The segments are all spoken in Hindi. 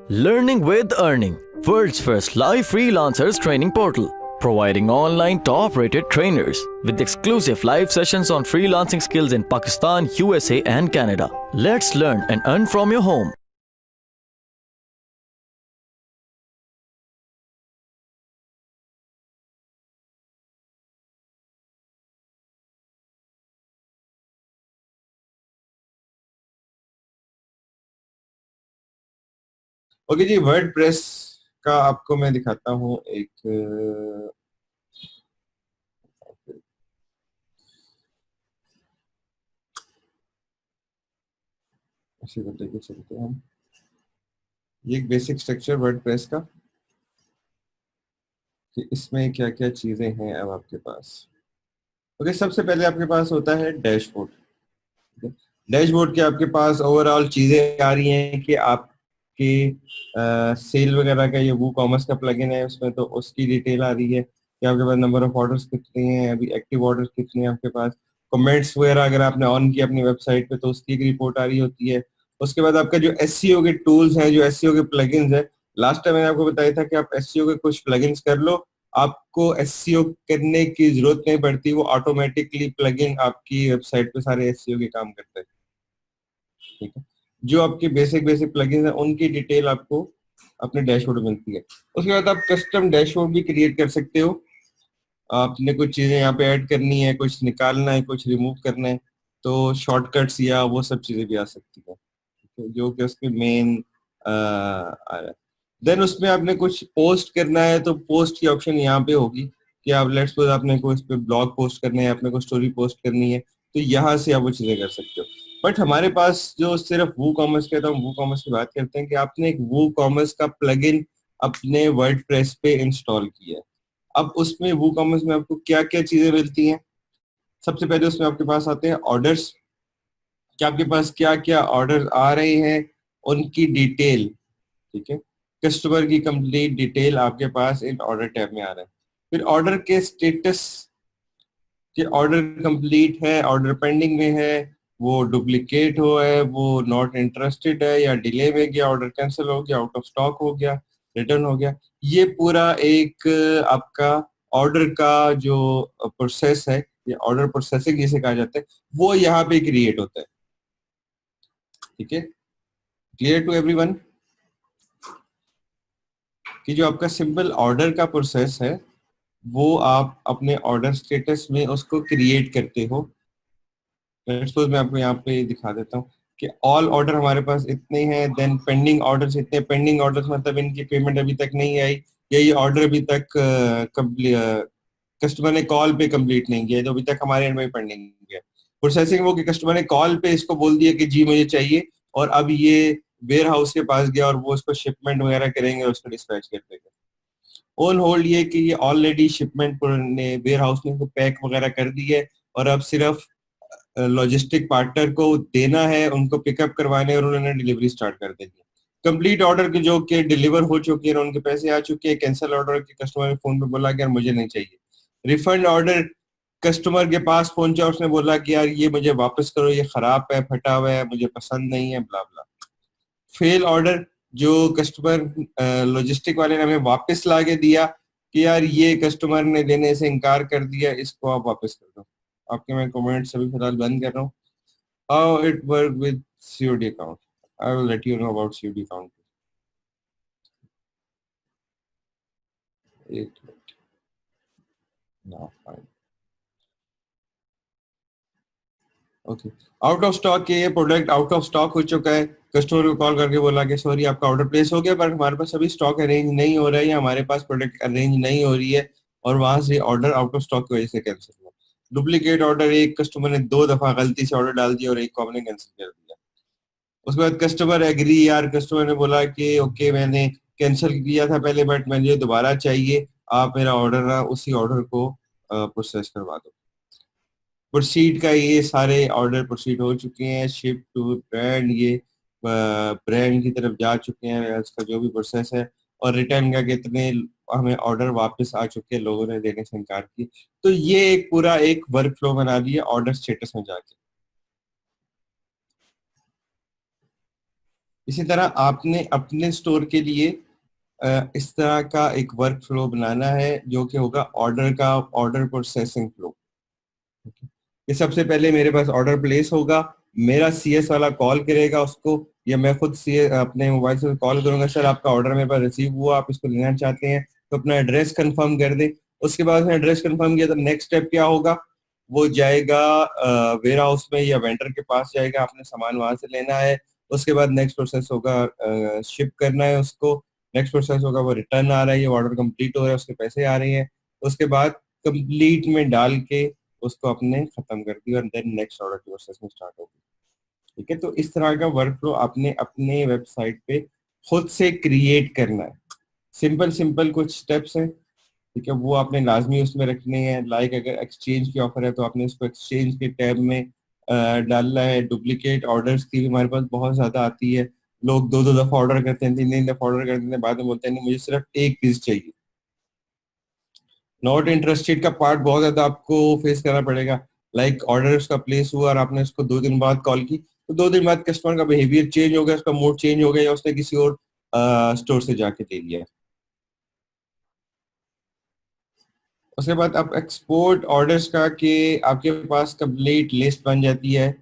Learning with Earning, world's first live freelancers training portal, providing online top-rated trainers with exclusive live sessions on freelancing skills in Pakistan, USA and Canada. Let's learn and earn from your home. Okay जी, वर्डप्रेस का आपको मैं दिखाता हूँ एक ऐसे लेके चलते हैं हम। ये एक बेसिक स्ट्रक्चर वर्डप्रेस का कि इसमें क्या क्या चीजें हैं अब आपके पास। ओके, सबसे पहले आपके पास होता है डैशबोर्ड। डैशबोर्ड के आपके पास ओवरऑल चीजें आ रही हैं कि आपके सेल वगैरह का ये वो कॉमर्स का प्लगइन है, उसमें तो उसकी डिटेल आ रही है कि आपके पास नंबर ऑफ ऑर्डर्स कितने हैं, अभी एक्टिव ऑर्डर्स कितने हैं आपके पास, कमेंट्स वगैरह अगर आपने ऑन किया अपनी वेबसाइट पे तो उसकी एक रिपोर्ट आ रही होती है। उसके बाद आपका जो एसईओ के टूल्स हैं, जो एसईओ के प्लगइन्स है, लास्ट टाइम मैंने आपको बताया था कि आप एसईओ के कुछ प्लगइन्स कर लो, आपको एसईओ करने की जरूरत नहीं पड़ती, वो ऑटोमेटिकली प्लगइन आपकी वेबसाइट पे सारे एसईओ के काम करते हैं। ठीक है, जो आपके बेसिक बेसिक प्लगइन्स हैं उनकी डिटेल आपको अपने डैशबोर्ड में मिलती है। उसके बाद आप कस्टम डैशबोर्ड भी क्रिएट कर सकते हो। आपने कुछ चीजें यहाँ पे ऐड करनी है, कुछ निकालना है, कुछ रिमूव करना है, तो शॉर्टकट्स या वो सब चीजें भी आ सकती है, जो कि उसके मेन आ रहा है। देन उसमें आपने कुछ पोस्ट करना है तो पोस्ट की ऑप्शन यहाँ पे होगी कि आप लेट्स सपोज आपने कोई इस पे ब्लॉग पोस्ट करना है, आपने कोई स्टोरी पोस्ट करनी है, तो यहाँ से आप वो चीजें कर सकते हो। बट हमारे पास जो सिर्फ वो कॉमर्स कहता हूँ, वो कॉमर्स की बात करते हैं कि आपने एक वो कॉमर्स का प्लगइन अपने वर्डप्रेस पे इंस्टॉल किया है। अब उसमें वो कॉमर्स में आपको क्या क्या चीजें मिलती हैं। सबसे पहले उसमें आपके पास आते हैं ऑर्डर्स, कि आपके पास क्या क्या ऑर्डर आ रहे हैं उनकी डिटेल। ठीक है, कस्टमर की कंप्लीट डिटेल आपके पास इन ऑर्डर टैब में आ रहा है। फिर ऑर्डर के स्टेटस, कि ऑर्डर कंप्लीट है, ऑर्डर पेंडिंग में है, वो डुप्लीकेट हो है, वो नॉट इंटरेस्टेड है, या डिले में गया, ऑर्डर कैंसिल हो गया, आउट ऑफ स्टॉक हो गया, रिटर्न हो गया। ये पूरा एक आपका ऑर्डर का जो प्रोसेस है, ये ऑर्डर प्रोसेसिंग जिसे कहा जाता है, वो यहाँ पे क्रिएट होता है। ठीक है, क्लियर टू एवरीवन कि जो आपका सिंपल ऑर्डर का प्रोसेस है वो आप अपने ऑर्डर स्टेटस में उसको क्रिएट करते हो। सपोज मैं आपको यहाँ पे दिखा देता हूँ कि ऑल ऑर्डर हमारे पास इतने हैं, देन पेंडिंग ऑर्डर्स इतने। पेंडिंग ऑर्डर्स मतलब इनकी पेमेंट अभी तक नहीं आई, या ये ऑर्डर अभी तक कस्टमर ने कॉल पे कंप्लीट नहीं किया, तो अभी तक हमारे एंड में पेंडिंग है। प्रोसेसिंग वो कि कस्टमर ने कॉल पे इसको बोल दिया कि जी मुझे चाहिए, और अब ये वेयर हाउस के पास गया और वो उसको शिपमेंट वगैरह करेंगे और उसको डिस्पैच कर देंगे। ऑन होल्ड ये कि ये ऑलरेडी शिपमेंट ने वेयर हाउस ने उसको पैक वगैरह कर दी है, और अब सिर्फ लॉजिस्टिक पार्टनर को देना है, उनको पिकअप करवाने, और उन्होंने डिलीवरी स्टार्ट कर देनी है। कंप्लीट ऑर्डर के जो कि डिलीवर हो चुके हैं, उनके पैसे आ चुके हैं। कैंसिल ऑर्डर के कस्टमर ने फोन पे बोला कि यार मुझे नहीं चाहिए। रिफंड ऑर्डर कस्टमर के पास पहुंचा, उसने बोला कि यार ये मुझे वापस करो, ये खराब है, फटा हुआ है, मुझे पसंद नहीं है, ब्ला ब्ला। फेल ऑर्डर, जो कस्टमर लॉजिस्टिक वाले ने हमें वापस ला के दिया कि यार ये कस्टमर ने देने से इनकार कर दिया, इसको आप वापस कर दो। आपके मैं कमेंट्स अभी फिलहाल बंद कर रहा हूँ। How it work with COD account, I will let you know about COD account. एक minute now, fine, okay. Out of stock के, ये प्रोडक्ट आउट ऑफ स्टॉक हो चुका है, कस्टमर को कॉल करके बोला कि सॉरी आपका ऑर्डर प्लेस हो गया पर हमारे पास अभी स्टॉक अरेंज नहीं हो रहा है, या हमारे पास प्रोडक्ट अरेंज नहीं हो रही है, और वहां से ऑर्डर आउट ऑफ स्टॉक की वजह से कैंसिल हुआ। डुप्लीकेट ऑर्डर, एक कस्टमर ने 2 दफा गलती से ऑर्डर डाल दिया और एक को हमने कैंसिल कर दिया। उसके बाद कस्टमर एग्री, यार कस्टमर ने बोला कि ओके मैंने कैंसिल किया था पहले बट मुझे दोबारा चाहिए, आप मेरा ऑर्डर ना उसी ऑर्डर को प्रोसेस करवा दो। प्रोसीड का ये सारे ऑर्डर प्रोसीड हो चुके हैं, शिप टू ब्रांड, ये ब्रांड की तरफ जा चुके हैं, इसका जो भी प्रोसेस है। और रिटर्न का कितने हमें ऑर्डर वापस आ चुके हैं, लोगों ने देने से इनकार किया। तो ये एक पूरा एक वर्क फ्लो बना दिया ऑर्डर स्टेटस में जाके। इसी तरह आपने अपने स्टोर के लिए इस तरह का एक वर्क फ्लो बनाना है जो कि होगा ऑर्डर प्रोसेसिंग फ्लो। ये सबसे पहले मेरे पास ऑर्डर प्लेस होगा, मेरा सीएस वाला कॉल करेगा उसको, या मैं खुद सीएस अपने मोबाइल से कॉल करूंगा, सर आपका ऑर्डर मेरे पास रिसीव हुआ, आप इसको लेना चाहते हैं, तो अपना एड्रेस कंफर्म कर दे। उसके बाद उसने एड्रेस कंफर्म किया तो नेक्स्ट स्टेप क्या होगा, वो जाएगा वेयर हाउस में या वेंडर के पास जाएगा, आपने सामान वहां से लेना है। उसके बाद नेक्स्ट प्रोसेस होगा शिप करना है उसको, नेक्स्ट प्रोसेस होगा वो रिटर्न आ रहा है, ये ऑर्डर कंप्लीट हो रहा है, उसके पैसे आ रहे हैं। उसके बाद कंप्लीट में डाल के उसको अपने खत्म कर दिया और देन नेक्स्ट ऑर्डर की प्रोसेस में स्टार्ट होगी। ठीक है, तो इस तरह का वर्क फ्लो आपने अपने वेबसाइट पे खुद से क्रिएट करना है। सिंपल सिंपल कुछ स्टेप्स हैं, ठीक है, वो आपने लाजमी उसमें रखने हैं। लाइक अगर एक्सचेंज की ऑफर है तो आपने उसको एक्सचेंज के टैब में डालना है। डुप्लीकेट ऑर्डर्स की भी हमारे पास बहुत ज्यादा आती है, लोग दो दो दफा ऑर्डर करते हैं, तीन तीन दफा ऑर्डर करते हैं, बाद में बोलते हैं नहीं मुझे सिर्फ एक पीस चाहिए। नॉट इंटरेस्टेड का पार्ट बहुत ज्यादा आपको फेस करना पड़ेगा। लाइक ऑर्डर उसका प्लेस हुआ और आपने उसको 2 दिन बाद कॉल की, तो 2 दिन बाद कस्टमर का बिहेवियर चेंज हो गया, उसका मूड चेंज हो गया, या उसने किसी और स्टोर से जाके ले लिया। उसके बाद आप एक्सपोर्ट ऑर्डर्स का कि आपके पास कंप्लीट लिस्ट बन जाती है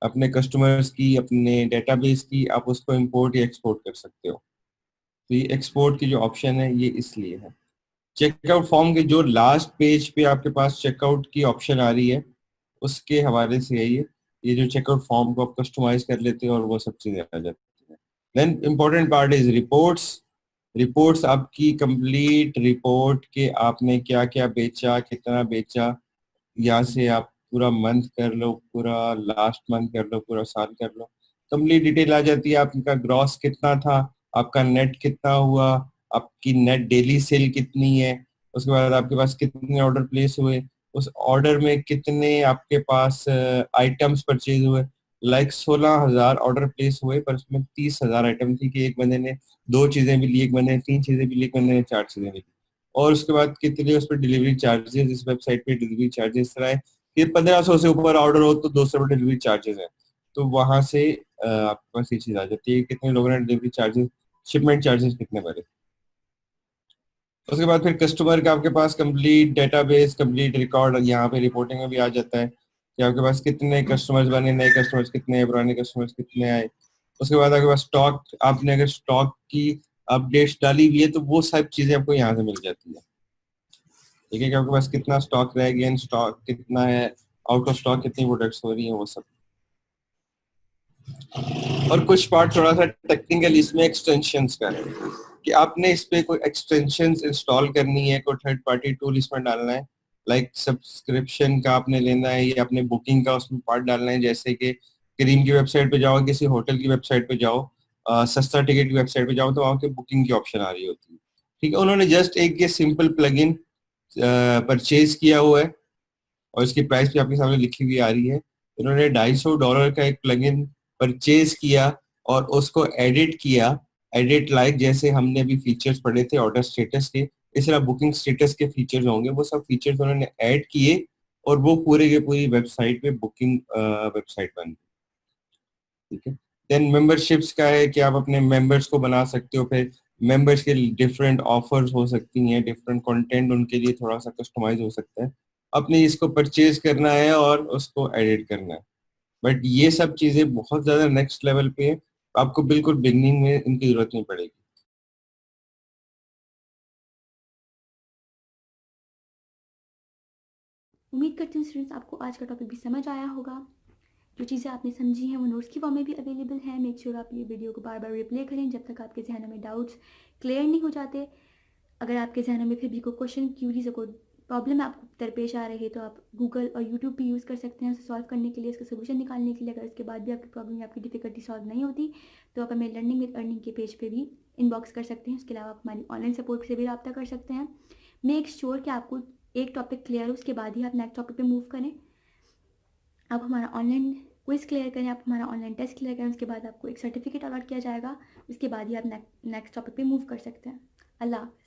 अपने कस्टमर्स की, अपने डेटाबेस की, आप उसको इंपोर्ट या एक्सपोर्ट कर सकते हो। तो ये एक्सपोर्ट की जो ऑप्शन है ये इसलिए है। चेकआउट फॉर्म के जो लास्ट पेज पे आपके पास चेकआउट की ऑप्शन आ रही है उसके हवाले से है ये जो चेकआउट फॉर्म को आप कस्टमाइज कर लेते हो और वो सब चीजें आ जाती हैं। Then important part is reports. Reports आपकी कंप्लीट रिपोर्ट के आपने क्या क्या बेचा, कितना बेचा, यहाँ से आप पूरा मंथ कर लो, पूरा लास्ट मंथ कर लो, पूरा साल कर लो, कंप्लीट डिटेल आ जाती है। आपका ग्रॉस कितना था, आपका नेट कितना हुआ, आपकी नेट डेली सेल कितनी है, उसके बाद आपके पास कितने ऑर्डर प्लेस हुए, उस ऑर्डर में कितने आपके पास आइटम्स परचेज हुए। लाइक 16,000 ऑर्डर प्लेस हुए पर उसमें 30,000 आइटम थी कि एक बंदे ने 2 चीजें भी ली, एक बंदे ने 3 चीजें भी ली, एक बंदे ने 4 चीजें भी ली। और उसके बाद कितने उस पर डिलीवरी चार्जेस, इस वेबसाइट पे डिलीवरी चार्जेस तरह है कि 1500 से ऊपर ऑर्डर हो तो 200 डिलीवरी चार्जेस है। तो वहां से आपके पास ये चीज आ जाती है कितने लोगों ने डिलीवरी चार्जेस, शिपमेंट चार्जेस कितने भरे। उसके बाद फिर कस्टमर का आपके पास कंप्लीट डेटाबेस, कंप्लीट रिकॉर्ड यहाँ पे रिपोर्टिंग में भी आ जाता है कि आपके पास कितने कस्टमर्स बने, नए कस्टमर्स कितने हैं, पुराने कस्टमर्स कितने आए। उसके बाद आपके पास स्टॉक, आपने अगर स्टॉक की अपडेट्स डाली हुई है तो वो सब चीजें आपको यहाँ से मिल जाती है। ठीक है, कि आपके पास कितना स्टॉक रह गया, स्टॉक कितना है, आउट ऑफ स्टॉक कितनी प्रोडक्ट्स हो रही हैं, वो सब। और कुछ पार्ट थोड़ा सा टेक्निकल इसमें एक्सटेंशंस का है कि आपने इस पे कोई एक्सटेंशंस इंस्टॉल करनी है, कोई थर्ड पार्टी टूल इसमें डालना है। लाइक सब्सक्रिप्शन का आपने लेना है या अपने बुकिंग का उसमें पार्ट डालना है। जैसे कि क्रीम की वेबसाइट पे जाओ, किसी होटल की वेबसाइट पे जाओ, सस्ता टिकट की वेबसाइट पे जाओ तो वहाँ पे बुकिंग की ऑप्शन आ रही होती है। ठीक है, उन्होंने जस्ट एक ये सिंपल प्लगइन परचेज किया हुआ है और इसकी प्राइस भी आपके सामने लिखी हुई आ रही है। इन्होंने $250 का एक प्लगइन परचेज किया और उसको एडिट किया। एडिट लाइक जैसे हमने अभी फीचर्स पढ़े थे ऑर्डर स्टेटस के, इस तरह बुकिंग स्टेटस के फीचर्स होंगे, वो सब फीचर्स उन्होंने ऐड किए और वो पूरे के पूरी वेबसाइट पे बुकिंग वेबसाइट बन गई। ठीक है, देन मेंबरशिप्स का है कि आप अपने मेंबर्स को बना सकते हो, फिर मेंबर्स के डिफरेंट ऑफर्स हो सकती हैं, डिफरेंट कंटेंट उनके लिए थोड़ा सा कस्टमाइज हो सकता है। अपने इसको परचेज करना है और उसको एडिट करना है। बट ये सब चीजें बहुत ज्यादा नेक्स्ट लेवल पे है, आपको बिल्कुल बिगनिंग में इनकी जरूरत नहीं पड़ेगी। उम्मीद करती हूँ स्टूडेंट्स आपको आज का टॉपिक भी समझ आया होगा। जो चीज़ें आपने समझी हैं वो नोट्स की फॉर्म में भी अवेलेबल हैं। मेक श्योर आप ये वीडियो को बार बार रिप्ले करें जब तक आपके जहनों में डाउट्स क्लियर नहीं हो जाते। अगर आपके जहनों में फिर भी कोई क्वेश्चन, क्यूरीज या कोई प्रॉब्लम आपको दरपेश आ रही है तो आप गूगल और यूट्यूब भी यूज़ कर सकते हैं उसे सॉल्व करने के लिए, इसका सोल्यूशन निकालने के लिए। अगर उसके बाद भी आपकी प्रॉब्लम या आपकी डिफिकल्टी सॉल्व नहीं होती तो आप हमें लर्निंग विद अर्निंग के पेज पे भी इनबॉक्स कर सकते हैं। उसके अलावा आप हमारी ऑनलाइन सपोर्ट से भी रब्ता कर सकते हैं। मेक श्योर कि आपको एक टॉपिक क्लियर हो, उसके बाद ही आप नेक्स्ट टॉपिक पे मूव करें। आप हमारा ऑनलाइन क्विज क्लियर करें, आप हमारा ऑनलाइन टेस्ट क्लियर करें, उसके बाद आपको एक सर्टिफिकेट अलॉट किया जाएगा। उसके बाद ही आप नेक्स्ट टॉपिक पे मूव कर सकते हैं। अल्लाह हाफ़िज़।